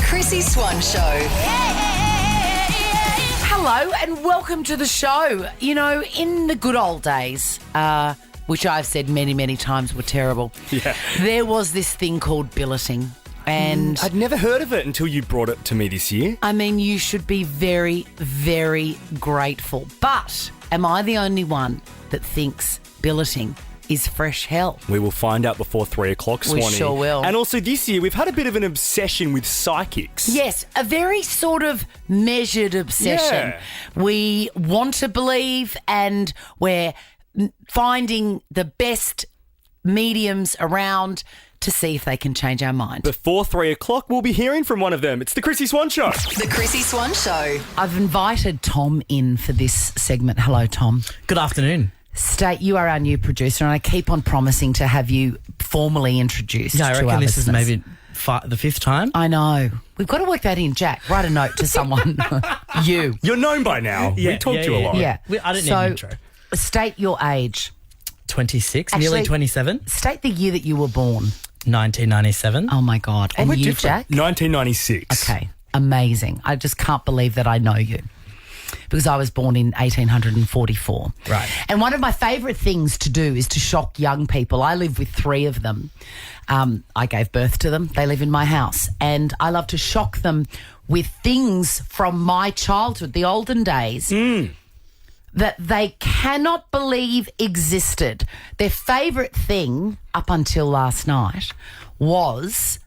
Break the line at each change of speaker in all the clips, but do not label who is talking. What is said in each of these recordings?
Chrissy Swan Show.
Hello and welcome to the show. You know, in the good old days, which I've said many, many times were terrible, there was this thing called billeting. And
I'd never heard of it until you brought it to me this year.
I mean, you should be very, very grateful. But am I the only one that thinks billeting is fresh hell?
We will find out before 3 o'clock, Swanee.
We sure will.
And also this year, we've had a bit of an obsession with psychics.
Yes, a very sort of measured obsession.
Yeah.
We want to believe and we're finding the best mediums around to see if they can change our mind.
Before 3 o'clock, we'll be hearing from one of them. It's the Chrissy Swan Show.
The Chrissy Swan Show.
I've invited Tom in for this segment. Hello, Tom.
Good afternoon.
State, you are our new producer, and I keep on promising to have you formally introduced.
Yeah, I
to
reckon
our
this
listeners.
is maybe the fifth time.
I know. We've got to work that in. Jack, write a note to someone. You.
You're known by now. We talk to you a lot.
Yeah.
I don't need an intro.
State your age.
26,
Actually-
nearly 27,
State the year that you were born.
1997.
Oh, my God. And
We're
you,
different.
Jack?
1996.
Okay. Amazing. I just can't believe that I know you. Because I was born in 1844.
Right.
And one of my favourite things to do is to shock young people. I live with 3 of them. I gave birth to them. They live in my house. And I love to shock them with things from my childhood, the olden days, that they cannot believe existed. Their favourite thing up until last night was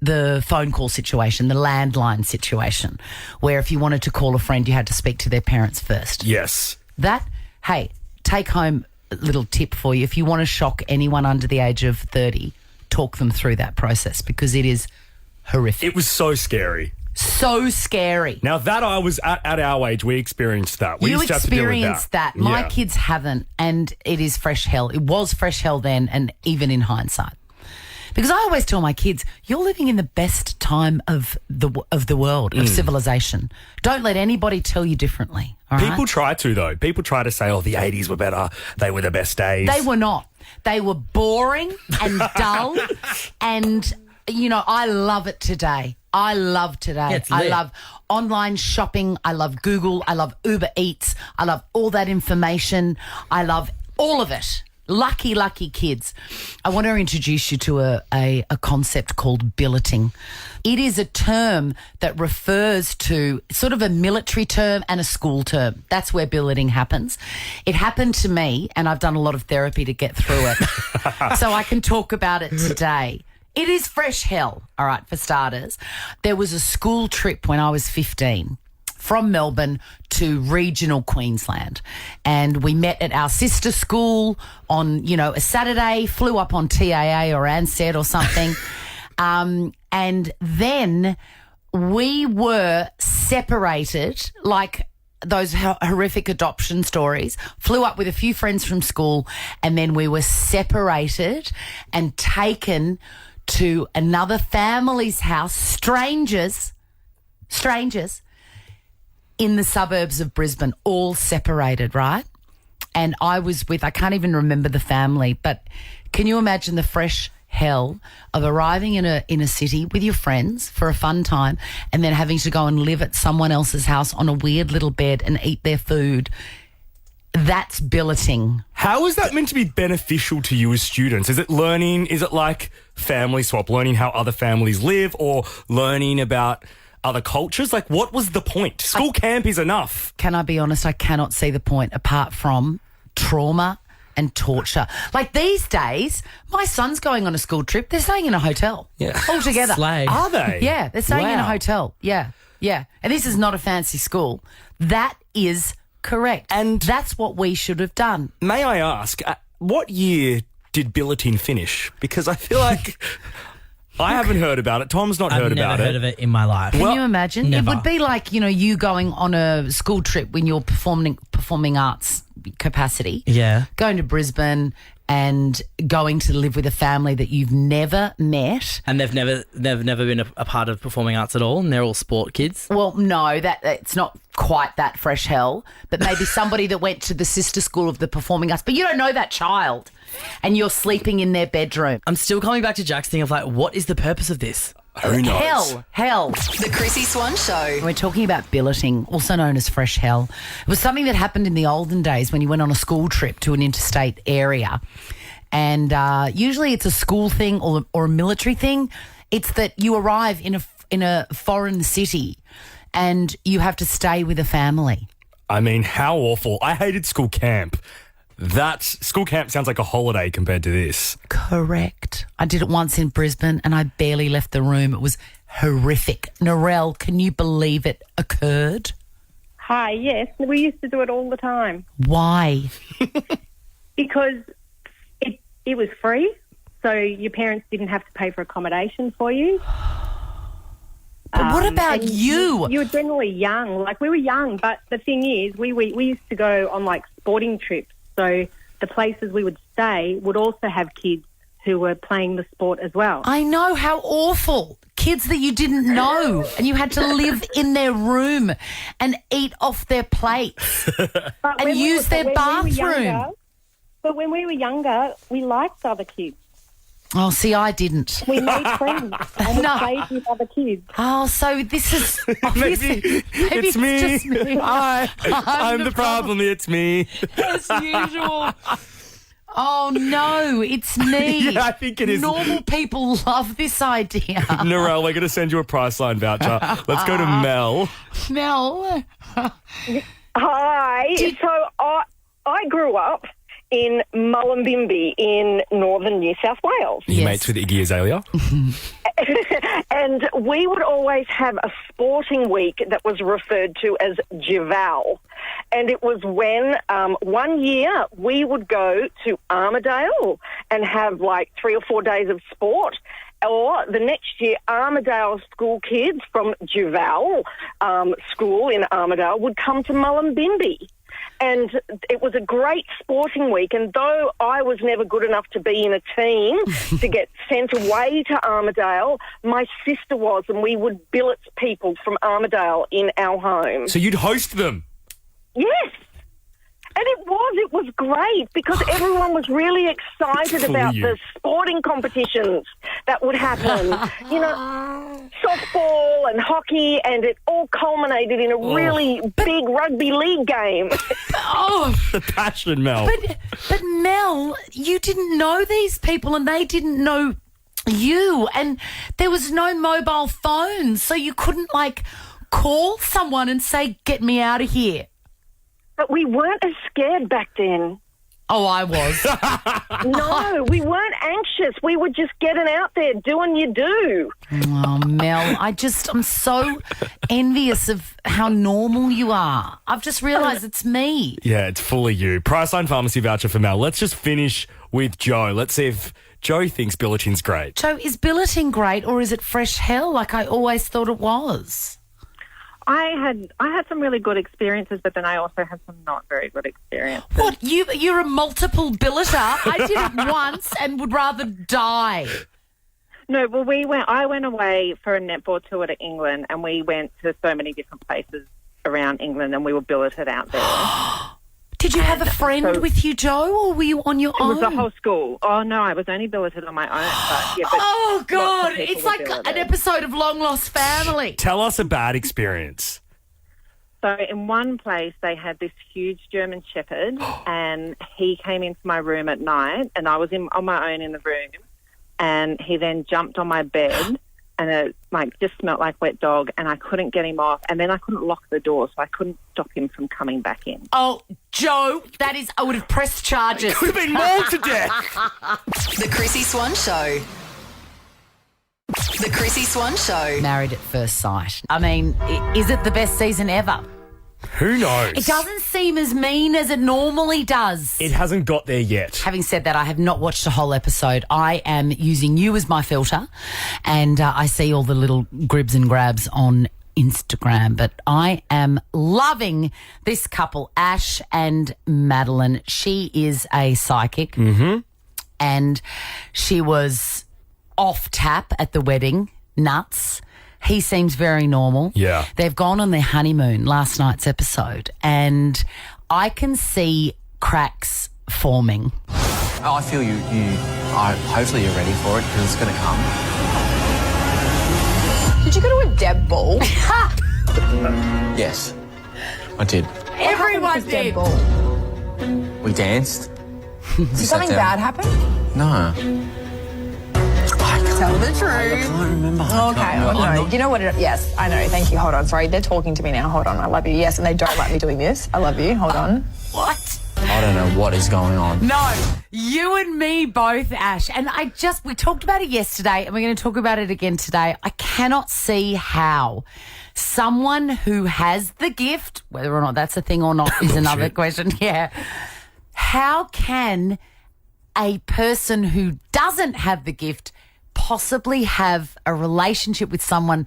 the phone call situation, the landline situation, where if you wanted to call a friend, you had to speak to their parents first.
Yes.
That, hey, take home a little tip for you. If you want to shock anyone under the age of 30, talk them through that process because it is horrific.
It was so scary.
So scary.
Now, that I was at our age, we experienced that. We
You
used to have to deal with
experienced that. My
Yeah.
kids haven't, and it is fresh hell. It was fresh hell then, and even in hindsight. Because I always tell my kids, you're living in the best time of the world, of civilization. Don't let anybody tell you differently. All right?
People try to, though. People try to say, oh, the 80s were better. They were the best days.
They were not. They were boring and dull. And, you know, I love it today. I love today.
Yeah, it's
I
lit.
love online shopping. I love Google. I love Uber Eats. I love all that information. I love all of it. Lucky, lucky kids. I want to introduce you to a concept called billeting. It is a term that refers to sort of a military term and a school term. That's where billeting happens. It happened to me, and I've done a lot of therapy to get through it. So I can talk about it today. It is fresh hell, all right, for starters. There was a school trip when I was 15 from Melbourne to regional Queensland. And we met at our sister school on, you know, a Saturday, flew up on TAA or Ansett or something. And then we were separated, like those horrific adoption stories, flew up with a few friends from school, and then we were separated and taken to another family's house, strangers, in the suburbs of Brisbane, all separated, right? And I was with, I can't even remember the family, but can you imagine the fresh hell of arriving in a city with your friends for a fun time and then having to go and live at someone else's house on a weird little bed and eat their food? That's billeting.
How is that meant to be beneficial to you as students? Is it learning? Is it like family swap, learning how other families live or learning about other cultures? Like, what was the point? School camp is enough.
Can I be honest? I cannot see the point apart from trauma and torture. Like these days, my son's going on a school trip. They're staying in a hotel.
Yeah.
All together.
Slay.
Are they?
Yeah, they're staying in a
Wow.
hotel. Yeah, yeah. And this is not a fancy school. That is correct.
And-
that's what we should have done.
May I ask, what year did billeting finish? Because I feel like I haven't heard about it. Tom's not
I've
heard
never
about
heard
it.
of it in my life.
Can you imagine?
never.
It would be like, you know, you going on a school trip when you're performing arts capacity.
Yeah.
Going to Brisbane and going to live with a family that you've never met.
And they've never been a part of performing arts at all, and they're all sport kids.
Well, no, that it's not quite that fresh hell, but maybe somebody that went to the sister school of the performing arts, but you don't know that child and you're sleeping in their bedroom.
I'm still coming back to Jack's thing of like, what is the purpose of this?
Who knows?
Hell.
The Chrissy Swan Show.
We're talking about billeting, also known as fresh hell. It was something that happened in the olden days when you went on a school trip to an interstate area. And usually it's a school thing or a military thing. It's that you arrive in a foreign city and you have to stay with a family.
I mean, how awful. I hated school camp. That school camp sounds like a holiday compared to this.
Correct. I did it once in Brisbane and I barely left the room. It was horrific. Narelle, can you believe it occurred?
Hi, yes. We used to do it all the time
Why?
because it was free, so your parents didn't have to pay for accommodation for you.
But what about
and
you?
You were generally young. Like, we were young, but the thing is, we used to go on, like, sporting trips. So the places we would stay would also have kids who were playing the sport as well.
I know, how awful. Kids that you didn't know and you had to live in their room and eat off their plates and use their bathroom.
But when we were younger, we liked other kids.
Oh, see, I didn't.
We made friends and we
No.
played with other kids.
Oh, so this is
Maybe it's me.
just me.
Hi, I'm the problem. It's me.
As usual. Oh, no, it's me.
Yeah, I think it is.
Normal people love this idea.
Narelle, we're going to send you a Priceline voucher. Let's go to Mel.
Mel.
Hi. So I grew up in Mullumbimby in northern New South Wales.
You
Yes.
mates with Iggy Azalea?
And we would always have a sporting week that was referred to as Jival. And it was when 1 year we would go to Armidale and have like 3 or 4 days of sport. Or the next year, Armidale school kids from Jival school in Armidale would come to Mullumbimby. And it was a great sporting week. And though I was never good enough to be in a team to get sent away to Armidale, my sister was, and we would billet people from Armidale in our home.
So you'd host them?
Yes. And it was great because everyone was really excited about
you.
the sporting competitions that would happen. You know, softball and hockey, and it all culminated in a really big rugby league game.
Oh,
The passion, Mel.
but Mel, you didn't know these people and they didn't know you. And there was no mobile phones, so you couldn't, like, call someone and say, get me out of here.
But we weren't as scared back then.
Oh, I was.
No, we weren't anxious. We were just getting out there, doing your do.
Oh, Mel, I'm so envious of how normal you are. I've just realised it's me.
Yeah, it's fully you. Priceline pharmacy voucher for Mel. Let's just finish with Joe. Let's see if Joe thinks billeting's great.
Joe, is billeting great or is it fresh hell like I always thought it was?
I had some really good experiences, but then I also had some not very good experiences.
What, you're a multiple billeter? I did it once and would rather die.
No, well, I went away for a netball tour to England, and we went to so many different places around England, and we were billeted out there.
Did you have a friend with you, Joe, or were you on your
It
own?
was the whole school. Oh, no, I was only billeted on my own. But, yeah, but
Oh, God,
lots of people
it's
were
like
billeted.
an episode of Long Lost Family.
Tell us a bad experience.
So in one place, they had this huge German Shepherd, and he came into my room at night, and I was on my own in the room, and he then jumped on my bed, and it just smelled like wet dog, and I couldn't get him off, and then I couldn't lock the door, so I couldn't stop him from coming back in.
Oh, Joe, I would have pressed charges.
Could have been mauled to death.
The Chrissy Swan Show. The Chrissy Swan Show.
Married at First Sight. I mean, is it the best season ever?
Who knows?
It doesn't seem as mean as it normally does.
It hasn't got there yet.
Having said that, I have not watched a whole episode. I am using you as my filter, and I see all the little gribs and grabs on Instagram. But I am loving this couple, Ash and Madeline. She is a psychic, and she was off tap at the wedding, nuts. He seems very normal.
Yeah.
They've gone on their honeymoon, last night's episode, and I can see cracks forming.
I feel hopefully you're ready for it because it's going to come. Did you go to a Deb ball?
Yes, I did.
Everyone did.
Deb ball.
We danced.
Did something bad happen?
No.
Tell the truth.
I can't remember.
Okay, no. You know what yes, I know. Thank you. Hold on. Sorry, they're talking to me now. Hold on. I love you. Yes, and they don't like me doing this. I love you. Hold on.
What?
I don't know what is going on.
No, you and me both, Ash. And we talked about it yesterday and we're going to talk about it again today. I cannot see how someone who has the gift, whether or not that's a thing or not is another question. Yeah. How can a person who doesn't have the gift possibly have a relationship with someone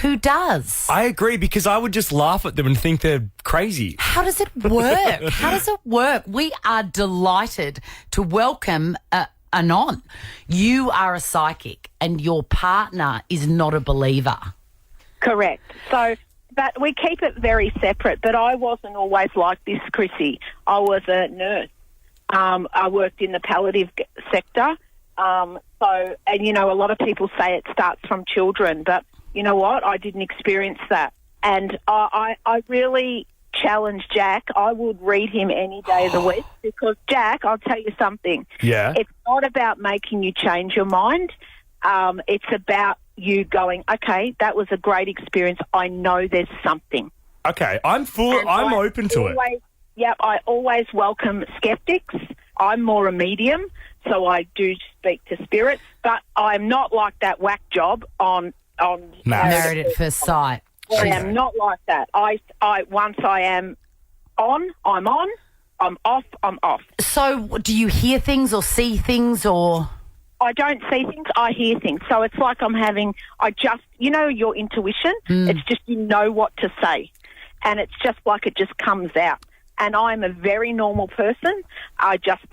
who does?
I agree, because I would just laugh at them and think they're crazy.
How does it work? How does it work? We are delighted to welcome Anon. You are a psychic and your partner is not a believer.
Correct. So, but we keep it very separate. But I wasn't always like this, Chrissy. I was a nurse. I worked in the palliative sector. And, you know, a lot of people say it starts from children, but you know what? I didn't experience that. And I really challenge Jack. I would read him any day of the week because, Jack, I'll tell you something.
Yeah.
It's not about making you change your mind. It's about you going, okay, that was a great experience. I know there's something.
Okay, I'm open to it.
Yep, I always welcome skeptics. I'm more a medium, so I do speak to spirits, but I'm not like that whack job on
Married at first sight.
I am not like that. I once I am on, I'm on. I'm off, I'm off.
So do you hear things or see things or?
I don't see things, I hear things. So it's like you know your intuition? It's just you know what to say. And it's just like it just comes out. And I'm a very normal person. I just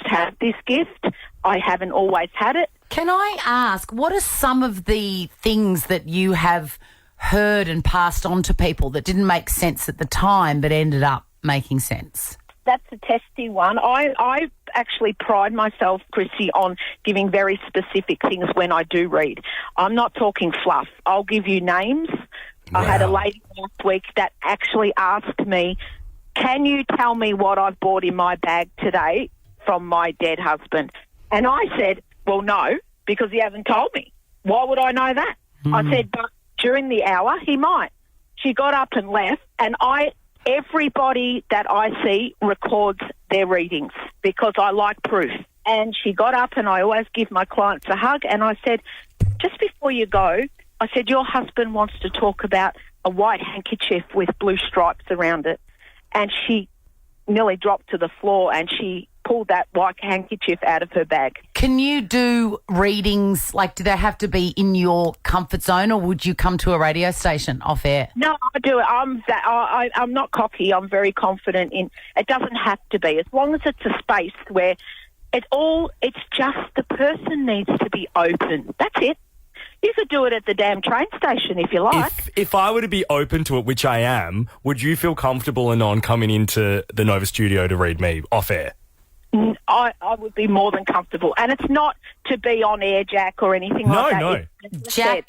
have this gift. I haven't always had it.
Can I ask, what are some of the things that you have heard and passed on to people that didn't make sense at the time but ended up making sense?
That's a testy one. I actually pride myself, Chrissy, on giving very specific things when I do read. I'm not talking fluff. I'll give you names. Wow. I had a lady last week that actually asked me, can you tell me what I've bought in my bag today from my dead husband? And I said, well, no, because he hasn't told me. Why would I know that? I said, but during the hour, he might. She got up and left, and everybody that I see records their readings because I like proof. And she got up, and I always give my clients a hug, and I said, just before you go, I said, your husband wants to talk about a white handkerchief with blue stripes around it. And she nearly dropped to the floor, and she pulled that white handkerchief out of her bag.
Can you do readings, like do they have to be in your comfort zone or would you come to a radio station off air?
No, I do it. I'm not cocky. I'm very confident in it. Doesn't have to be. As long as it's a space where it's just the person needs to be open. That's it. You could do it at the damn train station if you like.
If I were to be open to it, which I am, would you feel comfortable and coming into the Nova studio to read me off air?
I would be more than comfortable. And it's not to be on air, Jack, or anything like that.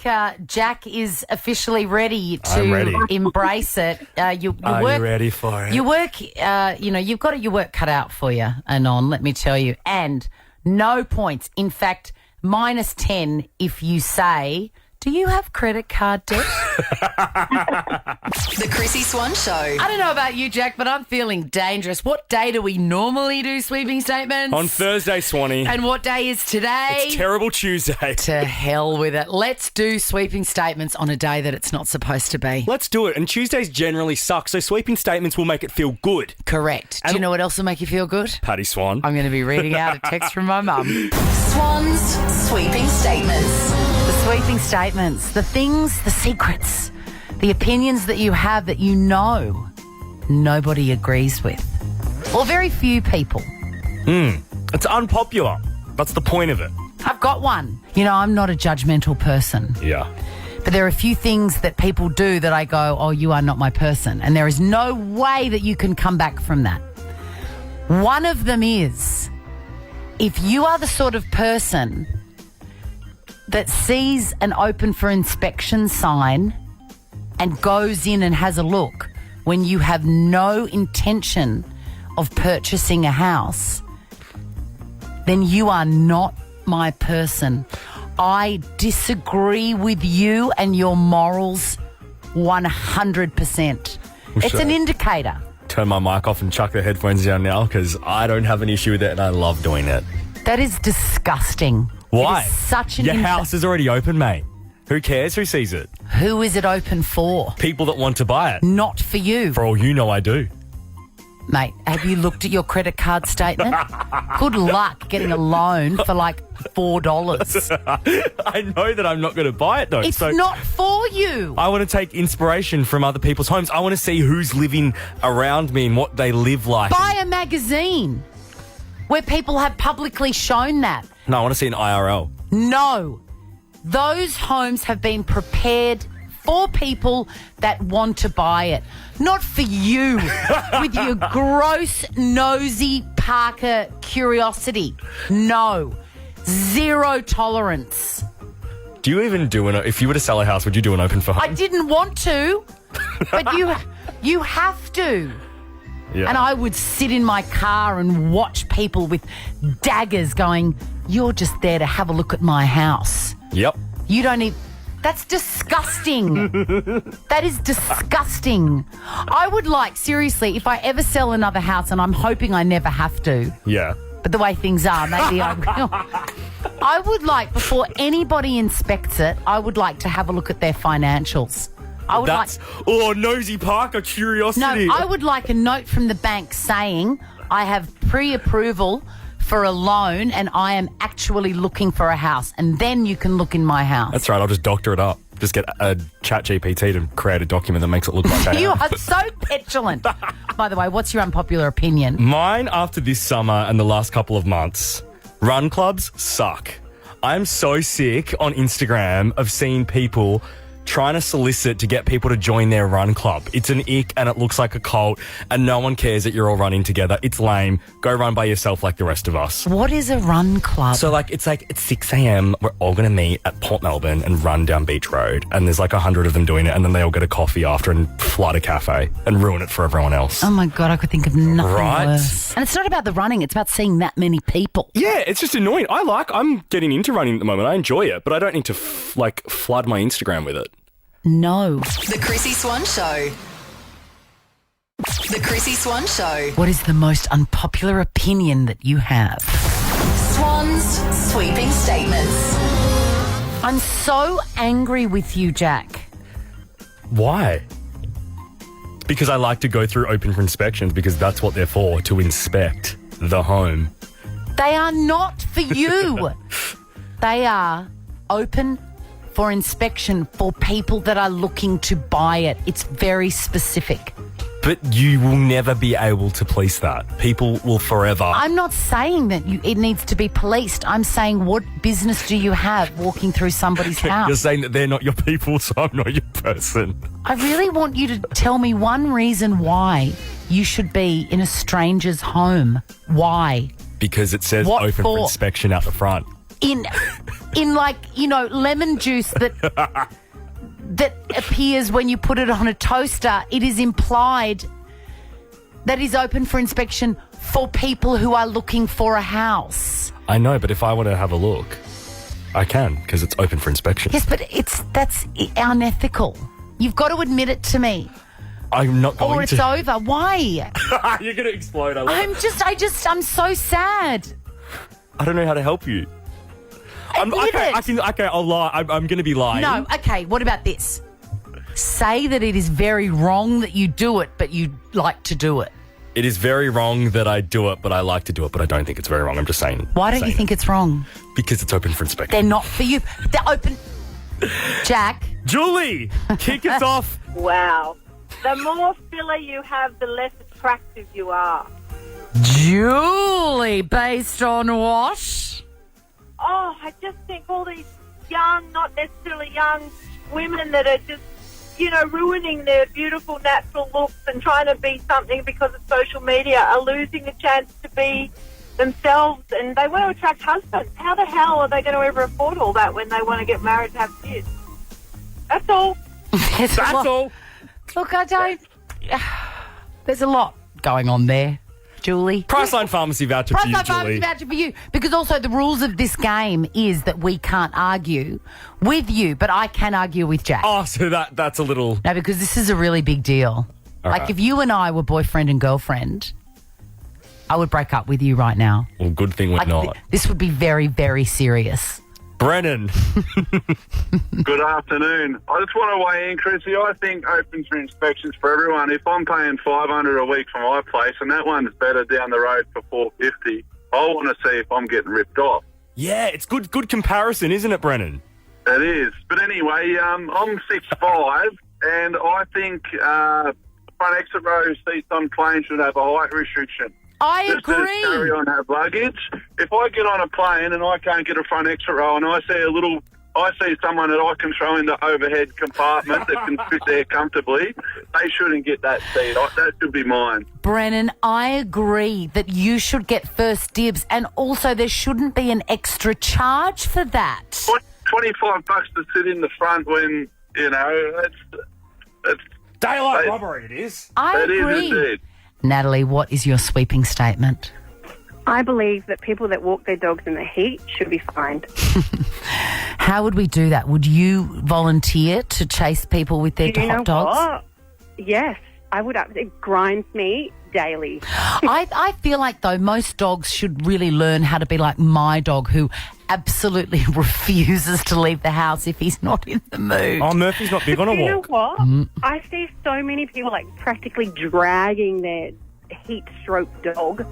No.
Jack is officially ready to embrace it.
Are you ready for it?
You work, you've got your work cut out for you, Anon, let me tell you. And no points. In fact, -10 if you say, do you have credit card debt?
The Chrissy Swan Show.
I don't know about you, Jack, but I'm feeling dangerous. What day do we normally do sweeping statements?
On Thursday, Swanee.
And what day is today?
It's Terrible Tuesday.
To hell with it. Let's do sweeping statements on a day that it's not supposed to be.
Let's do it. And Tuesdays generally suck, so sweeping statements will make it feel good.
Correct. Do you know what else will make you feel good?
Paddy Swan.
I'm going to be reading out a text from my mum.
Swan's sweeping statements.
The sweeping statements, the things, the secrets, the opinions that you have that you know nobody agrees with. Or very few people.
It's unpopular. That's the point of it.
I've got one. I'm not a judgmental person.
Yeah.
But there are a few things that people do that I go, oh, you are not my person. And there is no way that you can come back from that. One of them is, if you are the sort of person that sees an open for inspection sign and goes in and has a look when you have no intention of purchasing a house, then you are not my person. I disagree with you and your morals 100%. It's an indicator.
Turn my mic off and chuck the headphones down now because I don't have an issue with it and I love doing it.
That is disgusting.
Why?
It is such an
Your house is already open, mate. Who cares who sees it?
Who is it open for?
People that want to buy it.
Not for you.
For all you know, I do.
Mate, have you looked at your credit card statement? Good luck getting a loan for like $4.
I know that I'm not going to buy it though.
It's not for you.
I want to take inspiration from other people's homes. I want to see who's living around me and what they live like.
Buy a magazine where people have publicly shown that.
No, I want to see an IRL.
No. Those homes have been prepared for people that want to buy it, not for you with your gross, nosy Parker curiosity. No. Zero tolerance.
Do you even do if you were to sell a house, would you do an open for home?
I didn't want to, but you have to.
Yeah.
And I would sit in my car and watch people with daggers going, you're just there to have a look at my house.
Yep.
You don't even... That's disgusting. That is disgusting. I would like, seriously, if I ever sell another house, and I'm hoping I never have to,
Yeah.
but the way things are, maybe I will. I would like, before anybody inspects it, I would like to have a look at their financials. I would
nosy Parker curiosity.
No, I would like a note from the bank saying I have pre-approval for a loan and I am actually looking for a house, and then you can look in my house.
That's right. I'll just doctor it up. Just get a chat GPT to create a document that makes it look like I
You
am.
are so petulant. By the way, what's your unpopular opinion?
Mine, after this summer and the last couple of months, run clubs suck. I'm so sick on Instagram of seeing people trying to solicit to get people to join their run club. It's an ick and it looks like a cult and no one cares that you're all running together. It's lame. Go run by yourself like the rest of us.
What is a run club?
So it's 6 a.m. We're all going to meet at Port Melbourne and run down Beach Road. And there's 100 of them doing it. And then they all get a coffee after and flood a cafe and ruin it for everyone else.
Oh my God, I could think of nothing
Right?
worse. And it's not about the running, it's about seeing that many people.
Yeah, it's just annoying. I'm getting into running at the moment. I enjoy it, but I don't need to flood my Instagram with it.
No.
The Chrissy Swan Show. The Chrissy Swan Show.
What is the most unpopular opinion that you have?
Swan's sweeping statements.
I'm so angry with you, Jack.
Why? Because I like to go through open for inspections because that's what they're for, to inspect the home.
They are not for you. They are open for inspection for people that are looking to buy it. It's very specific.
But you will never be able to police that. People will forever.
I'm not saying that it needs to be policed. I'm saying, what business do you have walking through somebody's house?
You're saying that they're not your people, so I'm not your person.
I really want you to tell me one reason why you should be in a stranger's home. Why?
Because it says
What
open for
for?
inspection out the front.
In lemon juice that appears when you put it on a toaster, it is implied that is open for inspection for people who are looking for a house.
I know, but if I want to have a look, I can, because it's open for inspection.
Yes, but that's unethical. You've got to admit it to me.
I'm not going
Or it's
to.
over. Why?
You're going to explode. I'm
so sad.
I don't know how to help you.
Admit it.
I'll lie. I'm going to be lying.
No, okay, what about this? Say that it is very wrong that you do it, but you like to do it.
It is very wrong that I do it, but I like to do it, but I don't think it's very wrong. I'm just saying.
Why don't you think it's wrong?
Because it's open for inspection.
They're not for you. They're open. Jack.
Julie, kick us off.
Wow. The more filler you have, the less attractive you are.
Julie, based on what?
Oh, I just think all these young, not necessarily young women that are just, ruining their beautiful natural looks and trying to be something because of social media are losing the chance to be themselves, and they want to attract husbands. How the hell are they going to ever afford all that when they want to get married to have kids? That's all.
That's
all.
Look, I don't... There's a lot going on there, Julie.
Priceline Pharmacy voucher for you,
Priceline Pharmacy
Julie.
voucher for you. Because also the rules of this game is that we can't argue with you, but I can argue with Jack.
Oh, so that's a little...
No, because this is a really big deal.
All
like
right.
if you and I were boyfriend and girlfriend, I would break up with you right now.
Well, good thing we're
Like,
not.
this would be very, very serious.
Brennan.
Good afternoon. I just want to weigh in, Chrissy. I think open for inspections for everyone. If I'm paying $500 a week for my place and that one's better down the road for $450, I want to see if I'm getting ripped off.
Yeah, it's good comparison, isn't it, Brennan?
It is. But anyway, I'm 6'5", and I think front exit row seats on planes should have a height restriction.
I
Just to carry on have luggage. If I get on a plane and I can't get a front exit row and I see someone that I can throw in the overhead compartment that can fit there comfortably, they shouldn't get that seat. That should be mine.
Brennan, I agree that you should get first dibs, and also there shouldn't be an extra charge for that.
$25 to sit in the front when, that's
Daylight robbery, it is.
I
that is
agree.
indeed.
Natalie, what is your sweeping statement?
I believe that people that walk their dogs in the heat should be fined.
How would we do that? Would you volunteer to chase people with their
You know
hot dogs?
what? Yes, I would. It grinds me daily.
I feel like, though, most dogs should really learn how to be like my dog, who absolutely refuses to leave the house if he's not in the mood.
Oh, Murphy's not big on a
You know
walk.
what? I see so many people like practically dragging their heat-stroke dog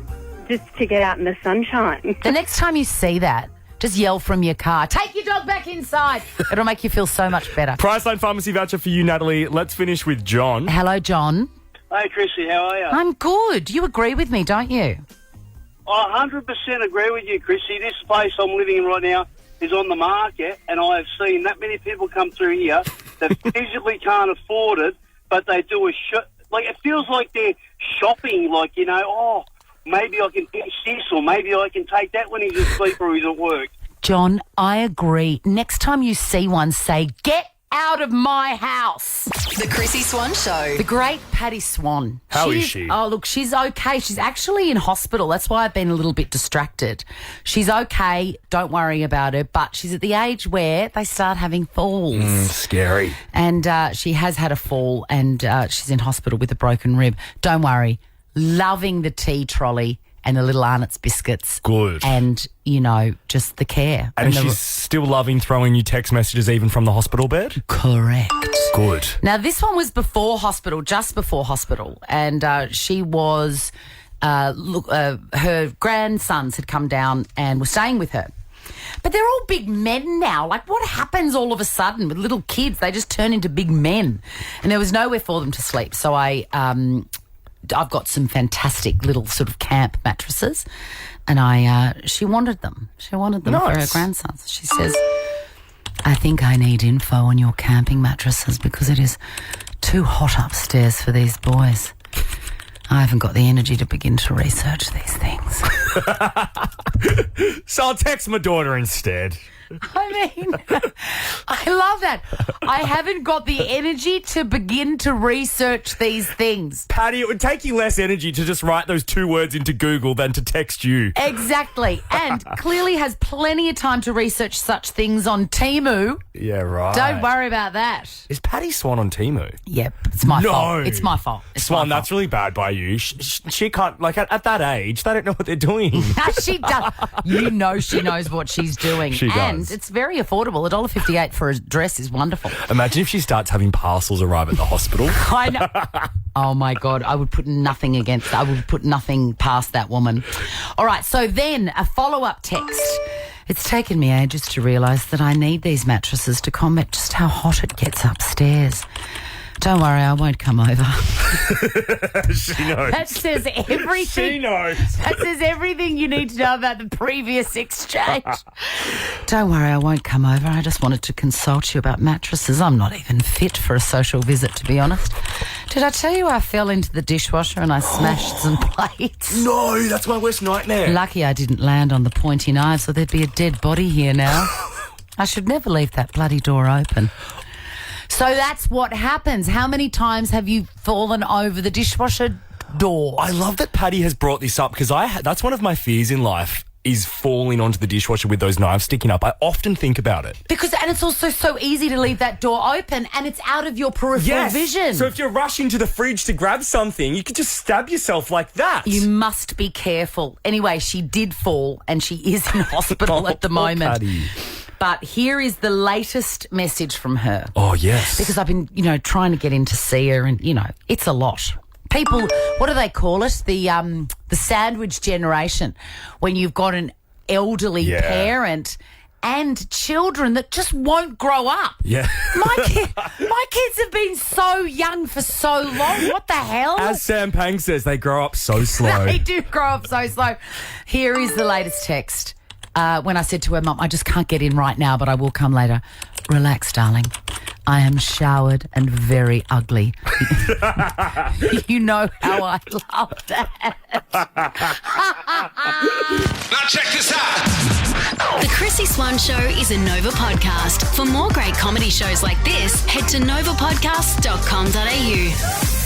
just to get out in the sunshine.
The next time you see that, just yell from your car, take your dog back inside. It'll make you feel so much better.
Priceline Pharmacy voucher for you, Natalie. Let's finish with John.
Hello, John.
Hey, Chrissy, how are you?
I'm good. You agree with me, don't you?
I 100% agree with you, Chrissy. This place I'm living in right now is on the market, and I have seen that many people come through here that physically can't afford it, but they do like it feels like they're shopping, like, oh, maybe I can fix this, or maybe I can take that when he's asleep or he's at work.
John, I agree. Next time you see one, say, get out of my house.
The Chrissy Swan Show.
The great Patty Swan.
How is she?
Oh, look, she's okay. She's actually in hospital. That's why I've been a little bit distracted. She's okay. Don't worry about her. But she's at the age where they start having falls.
Scary.
And she has had a fall, and she's in hospital with a broken rib. Don't worry. Loving the tea trolley and the little Arnott's biscuits.
Good.
And, just the care.
And
the-
she's still loving throwing you text messages even from the hospital bed?
Correct.
Good.
Now, this one was before hospital, just before hospital, and she was, her grandsons had come down and were staying with her. But they're all big men now. Like, what happens all of a sudden with little kids? They just turn into big men. And there was nowhere for them to sleep. So I've got some fantastic little sort of camp mattresses, and she wanted them. She wanted them for her grandsons. She says, I think I need info on your camping mattresses because it is too hot upstairs for these boys. I haven't got the energy to begin to research these things.
So I'll text my daughter instead.
I mean, I love that. I haven't got the energy to begin to research these things.
Patty, it would take you less energy to just write those 2 words into Google than to text you.
Exactly. And clearly has plenty of time to research such things on Temu.
Yeah, right.
Don't worry about that.
Is Patty Swan on Temu?
Yep, it's my fault. It's my fault. It's
Swan,
my
that's really bad by you. She can't, like, at that age, they don't know what they're doing.
She does. She knows what she's doing.
She does.
And it's very affordable. $1.58 for a dress is wonderful.
Imagine if she starts having parcels arrive at the hospital.
I know. Oh, my God. I would put nothing against. I would put nothing past that woman. All right. So then a follow-up text. It's taken me ages to realise that I need these mattresses to combat just how hot it gets upstairs. Don't worry, I won't come over.
She knows.
That says everything.
She knows.
That says everything you need to know about the previous exchange. Don't worry, I won't come over. I just wanted to consult you about mattresses. I'm not even fit for a social visit, to be honest. Did I tell you I fell into the dishwasher and I smashed some plates?
No, that's my worst nightmare.
Lucky I didn't land on the pointy knives, or there'd be a dead body here now. I should never leave that bloody door open. So that's what happens. How many times have you fallen over the dishwasher door?
I love that Paddy has brought this up because that's one of my fears in life, is falling onto the dishwasher with those knives sticking up. I often think about it.
And it's also so easy to leave that door open and it's out of your peripheral vision.
So if you're rushing to the fridge to grab something, you could just stab yourself like that.
You must be careful. Anyway, she did fall and she is in hospital at the moment.
Paddy.
But here is the latest message from her.
Oh, yes.
Because I've been, trying to get in to see her and, it's a lot. People, what do they call it? The sandwich generation, when you've got an elderly parent and children that just won't grow up.
Yeah.
My kids have been so young for so long. What the hell?
As Sam Pang says, they grow up so slow.
They do grow up so slow. Here is the latest text. When I said to her, Mum, I just can't get in right now, but I will come later. Relax, darling. I am showered and very ugly. You know how I love that.
Now check this out.
The Chrissy Swan Show is a Nova podcast. For more great comedy shows like this, head to novapodcasts.com.au.